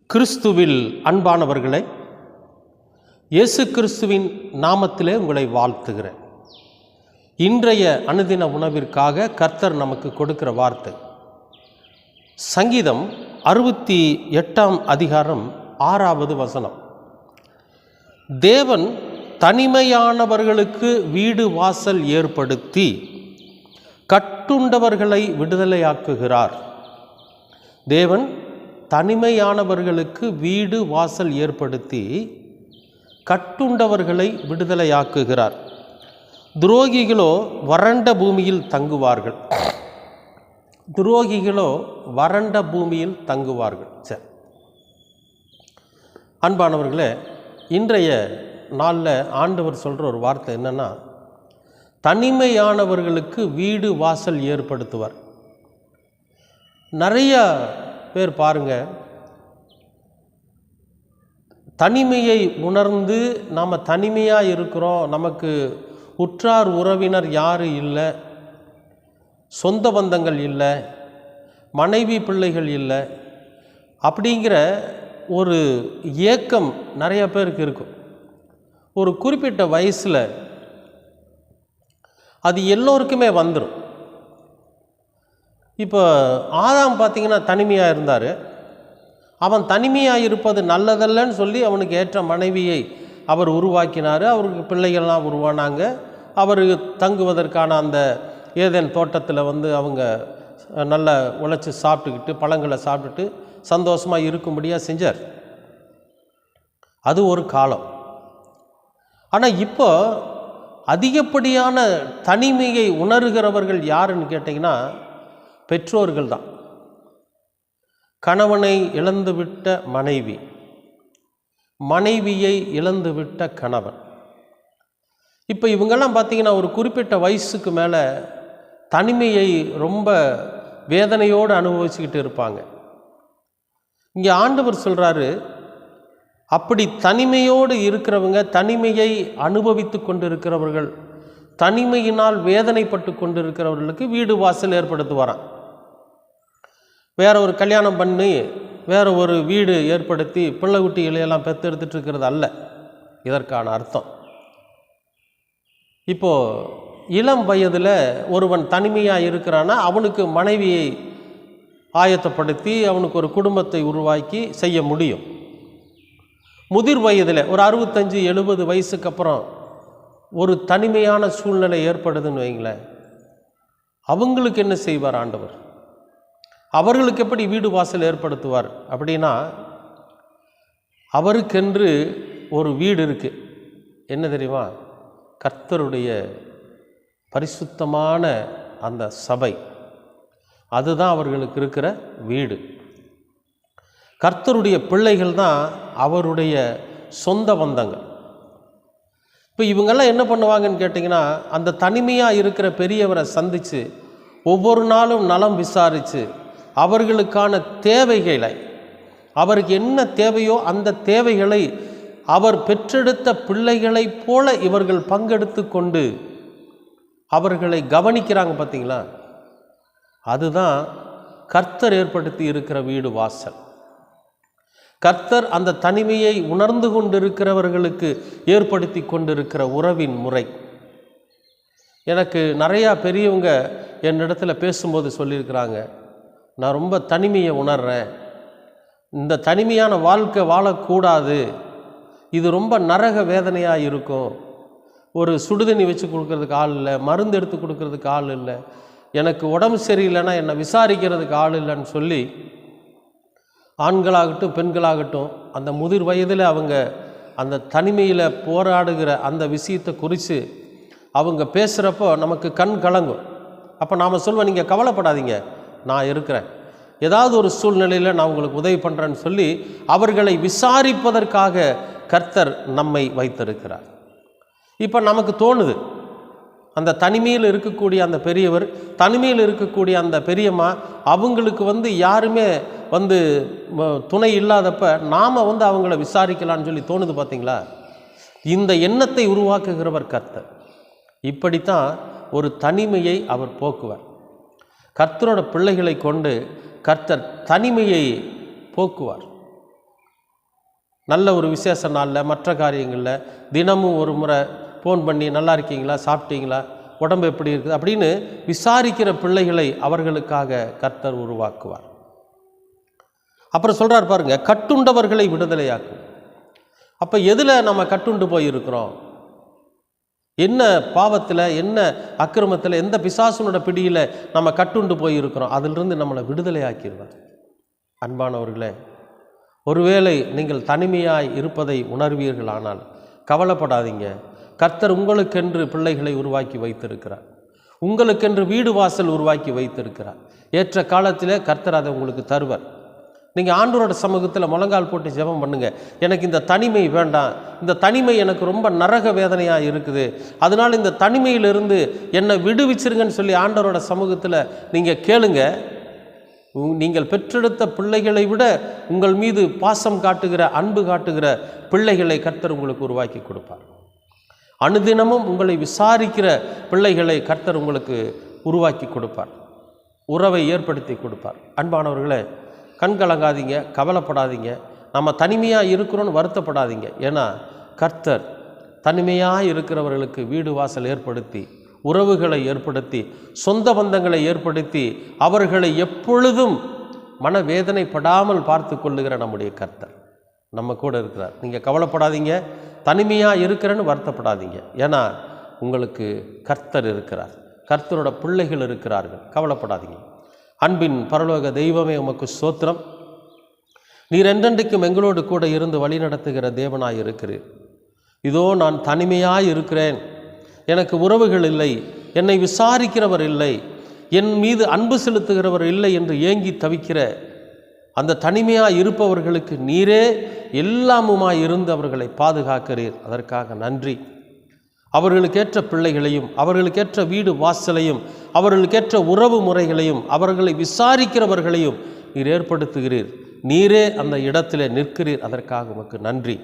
கிறிஸ்துவில் அன்பானவர்களே, இயேசு கிறிஸ்துவின் நாமத்திலே உங்களை வாழ்த்துகிறேன். இன்றைய அனுதின உணவிற்காக கர்த்தர் நமக்கு கொடுக்கிற வார்த்தை சங்கீதம் 68 அதிகாரம் 6வது வசனம். தேவன் தனிமையானவர்களுக்கு வீடு வாசல் ஏற்படுத்தி கட்டுண்டவர்களை விடுதலையாக்குகிறார். தேவன் தனிமையானவர்களுக்கு வீடு வாசல் ஏற்படுத்தி கட்டுண்டவர்களை விடுதலையாக்குகிறார். துரோகிகளோ வறண்ட பூமியில் தங்குவார்கள். துரோகிகளோ வறண்ட பூமியில் தங்குவார்கள். சரி, அன்பானவர்களே, இன்றைய நாளில் ஆண்டவர் சொல்கிற ஒரு வார்த்தை என்னென்னா, தனிமையானவர்களுக்கு வீடு வாசல் ஏற்படுத்துவார். நிறைய பேர் பாருங்க, தனிமையை உணர்ந்து நாம் தனிமையாக இருக்கிறோம், நமக்கு உற்றார் உறவினர் யாரும் இல்லை, சொந்த பந்தங்கள் இல்லை, மனைவி பிள்ளைகள் இல்லை, அப்படிங்கிற ஒரு ஏக்கம் நிறைய பேருக்கு இருக்கும். ஒரு குறிப்பிட்ட வயசில் அது எல்லோருக்குமே வந்துடும். இப்போ ஆதாம் பார்த்திங்கன்னா தனிமையாக இருந்தார். அவன் தனிமையாக இருப்பது நல்லதல்லன்னு சொல்லி அவனுக்கு ஏற்ற மனைவியை அவர் உருவாக்கினார். அவருக்கு பிள்ளைகள்லாம் உருவானாங்க. அவர் தங்குவதற்கான அந்த ஏதேன் தோட்டத்தில் அவங்க நல்லா உழைச்சி சாப்பிட்டுக்கிட்டு பழங்களை சாப்பிட்டுட்டு சந்தோஷமாக இருக்கும்படியாக செஞ்சார். அது ஒரு காலம். ஆனால் இப்போ அதிகப்படியான தனிமையை உணர்கிறவர்கள் யாருன்னு கேட்டிங்கன்னா பெற்றோர்கள் தான். கணவனை இழந்துவிட்ட மனைவி, மனைவியை இழந்துவிட்ட கணவன். இப்போ இவங்கெல்லாம் பார்த்திங்கன்னா ஒரு குறிப்பிட்ட வயசுக்கு மேலே தனிமையை ரொம்ப வேதனையோடு அனுபவிச்சுக்கிட்டு இருப்பாங்க. இங்கே ஆண்டவர் சொல்கிறாரு, அப்படி தனிமையோடு இருக்கிறவங்க, தனிமையை அனுபவித்து கொண்டு இருக்கிறவர்கள், தனிமையினால் வேதனைப்பட்டு கொண்டு இருக்கிறவர்களுக்கு வீடு வாசல் ஏற்படுத்துவாராம். வேற ஒரு கல்யாணம் பண்ணி வேற ஒரு வீடு ஏற்படுத்தி பிள்ளை குட்டிகளையெல்லாம் பெற்றெடுத்துட்டு இருக்கிறது அல்ல இதற்கான அர்த்தம். இப்போது இளம் வயதில் ஒருவன் தனிமையாக இருக்கிறான்னா அவனுக்கு மனைவியை ஆயத்தப்படுத்தி அவனுக்கு ஒரு குடும்பத்தை உருவாக்கி செய்ய முடியும். முதிர் வயதில் ஒரு 65-70 வயசுக்கு அப்புறம் ஒரு தனிமையான சூழ்நிலை ஏற்படுதுன்னு வைங்களேன், அவங்களுக்கு என்ன செய்வார் ஆண்டவர்? அவர்களுக்கு எப்படி வீடு வாசல் ஏற்படுத்துவார் அப்படின்னா, அவருக்கென்று ஒரு வீடு இருக்குது. என்ன தெரியுமா? கர்த்தருடைய பரிசுத்தமான அந்த சபை, அதுதான் அவர்களுக்கு இருக்கிற வீடு. கர்த்தருடைய பிள்ளைகள் தான் அவருடைய சொந்த பந்தங்கள். இப்போ இவங்கெல்லாம் என்ன பண்ணுவாங்கன்னு கேட்டிங்கன்னா, அந்த தனிமையாக இருக்கிற பெரியவரை சந்தித்து ஒவ்வொரு நாளும் நலம் விசாரித்து அவர்களுக்கான தேவைகளை, அவருக்கு என்ன தேவையோ அந்த தேவைகளை அவர் பெற்றெடுத்த பிள்ளைகளைப் போல இவர்கள் பங்கெடுத்து கொண்டு அவர்களை கவனிக்கிறாங்க. பார்த்தீங்களா? அதுதான் கர்த்தர் ஏற்படுத்தி இருக்கிற வீடு வாசல். கர்த்தர் அந்த தனிமையை உணர்ந்து கொண்டிருக்கிறவர்களுக்கு ஏற்படுத்தி கொண்டிருக்கிற உறவின் முறை. எனக்கு நிறையா பெரியவங்க என்னிடத்துல பேசும்போது சொல்லியிருக்கிறாங்க, நான் ரொம்ப தனிமையை உணர்கிறேன், இந்த தனிமையான வாழ்க்கை வாழக்கூடாது, இது ரொம்ப நரக வேதனையாக இருக்கும், ஒரு சுடுதண்ணி வச்சு கொடுக்கறதுக்கு ஆள் இல்லை, மருந்து எடுத்து கொடுக்கறதுக்கு ஆள் இல்லை, எனக்கு உடம்பு சரியில்லைன்னா என்னை விசாரிக்கிறதுக்கு ஆள் இல்லைன்னு சொல்லி ஆண்களாகட்டும் பெண்களாகட்டும் அந்த முதிர் வயதில் அவங்க அந்த தனிமையில் போராடுகிற அந்த விஷயத்தை குறித்து அவங்க பேசுகிறப்போ நமக்கு கண் கலங்கும். அப்போ நாம் சொல்வோம், நீங்கள் கவலைப்படாதீங்க, நான் இருக்கிறேன், ஏதாவது ஒரு சூழ்நிலையில் நான் உங்களுக்கு உதவி பண்ணுறேன்னு சொல்லி அவர்களை விசாரிப்பதற்காக கர்த்தர் நம்மை வைத்திருக்கிறார். இப்போ நமக்கு தோணுது, அந்த தனிமையில் இருக்கக்கூடிய அந்த பெரியவர், தனிமையில் இருக்கக்கூடிய அந்த பெரியம்மா, அவங்களுக்கு யாருமே துணை இல்லாதப்ப நாம் அவங்கள விசாரிக்கலான்னு சொல்லி தோணுது. பார்த்தீங்களா? இந்த எண்ணத்தை உருவாக்குகிறவர் கர்த்தர். இப்படித்தான் ஒரு தனிமையை அவர் போக்குவார். கர்த்தரோட பிள்ளைகளை கொண்டு கர்த்தர் தனிமையை போக்குவார். நல்ல ஒரு விசேஷ நாளில் மற்ற காரியங்களில் தினமும் ஒரு முறை ஃபோன் பண்ணி நல்லா இருக்கீங்களா, சாப்பிட்டீங்களா, உடம்பு எப்படி இருக்குது அப்படின்னு விசாரிக்கிற பிள்ளைகளை அவர்களுக்காக கர்த்தர் உருவாக்குவார். அப்புறம் சொல்கிறார் பாருங்க, கட்டுண்டவர்களை விடுதலையாக்கும். அப்போ எதில் நம்ம கட்டுண்டு போயிருக்கிறோம்? என்ன பாவத்தில், என்ன அக்கிரமத்தில், எந்த பிசாசுனோட பிடியில் நம்ம கட்டுண்டு போயிருக்கிறோம்? அதிலிருந்து நம்மளை விடுதலையாக்கிடுவார். அன்பானவர்களே, ஒருவேளை நீங்கள் தனிமையாய் இருப்பதை உணர்வீர்களானால் கவலைப்படாதீங்க. கர்த்தர் உங்களுக்கென்று பிள்ளைகளை உருவாக்கி வைத்திருக்கிறார். உங்களுக்கென்று வீடு வாசல் உருவாக்கி வைத்திருக்கிறார். ஏற்ற காலத்திலே கர்த்தர் அதை உங்களுக்கு தருவார். நீங்கள் ஆண்டவரோட சமூகத்தில் முழங்கால் போட்டு ஜெபம் பண்ணுங்கள். எனக்கு இந்த தனிமை வேண்டாம், இந்த தனிமை எனக்கு ரொம்ப நரக வேதனையாக இருக்குது, அதனால் இந்த தனிமையிலிருந்து என்னை விடுவிச்சிருங்கன்னு சொல்லி ஆண்டவரோட சமூகத்தில் நீங்கள் கேளுங்க. நீங்கள் பெற்றெடுத்த பிள்ளைகளை விட உங்கள் மீது பாசம் காட்டுகிற, அன்பு காட்டுகிற பிள்ளைகளை கர்த்தர் உங்களுக்கு உருவாக்கி கொடுப்பார். அனுதினமும் உங்களை விசாரிக்கிற பிள்ளைகளை கர்த்தர் உங்களுக்கு உருவாக்கி கொடுப்பார். உறவை ஏற்படுத்தி கொடுப்பார். அன்பானவர்களே, கண்கலங்காதீங்க, கவலைப்படாதீங்க. நம்ம தனிமையாக இருக்கிறோன்னு வருத்தப்படாதீங்க. ஏன்னா கர்த்தர் தனிமையாக இருக்கிறவர்களுக்கு வீடு வாசல் ஏற்படுத்தி, உறவுகளை ஏற்படுத்தி, சொந்த பந்தங்களை ஏற்படுத்தி, அவர்களை எப்பொழுதும் மனவேதனைப்படாமல் பார்த்து கொள்ளுகிற நம்முடைய கர்த்தர் நம்ம கூட இருக்கிறார். நீங்கள் கவலைப்படாதீங்க, தனிமையாக இருக்கிறேன்னு வருத்தப்படாதீங்க. ஏன்னா உங்களுக்கு கர்த்தர் இருக்கிறார், கர்த்தரோட பிள்ளைகள் இருக்கிறார்கள். கவலைப்படாதீங்க. அன்பின் பரலோக தெய்வமே, உமக்கு ஸ்தோத்திரம். நீர் என்றென்றைக்கும் எங்களோடு கூட இருந்து வழி நடத்துகிற தேவனாய் இருக்கிறீர். இதோ நான் தனிமையாய் இருக்கிறேன், எனக்கு உறவுகள் இல்லை, என்னை விசாரிக்கிறவர் இல்லை, என் மீது அன்பு செலுத்துகிறவர் இல்லை என்று ஏங்கி தவிக்கிற அந்த தனிமையாக இருப்பவர்களுக்கு நீரே எல்லாமுமாய் இருந்து அவர்களை பாதுகாக்கிறீர். அதற்காக நன்றி. அவர்களுக்கேற்ற பிள்ளைகளையும், அவர்களுக்கேற்ற வீடு வாசலையும், அவர்களுக்கேற்ற உறவு முறைகளையும், அவர்களை விசாரிக்கிறவர்களையும் நீர் ஏற்படுத்துகிறீர். நீரே அந்த இடத்திலே நிற்கிறீர். அதற்காக உமக்கு நன்றி.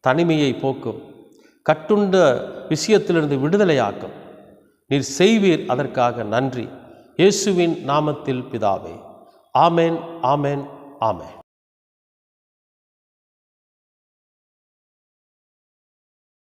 தனிமையை போக்கும், கட்டுண்ட விஷயத்திலிருந்து விடுதலையாக்கும் நீர் செய்வீர். அதற்காக நன்றி. இயேசுவின் நாமத்தில் பிதாவே. ஆமேன், ஆமேன், ஆமேன்.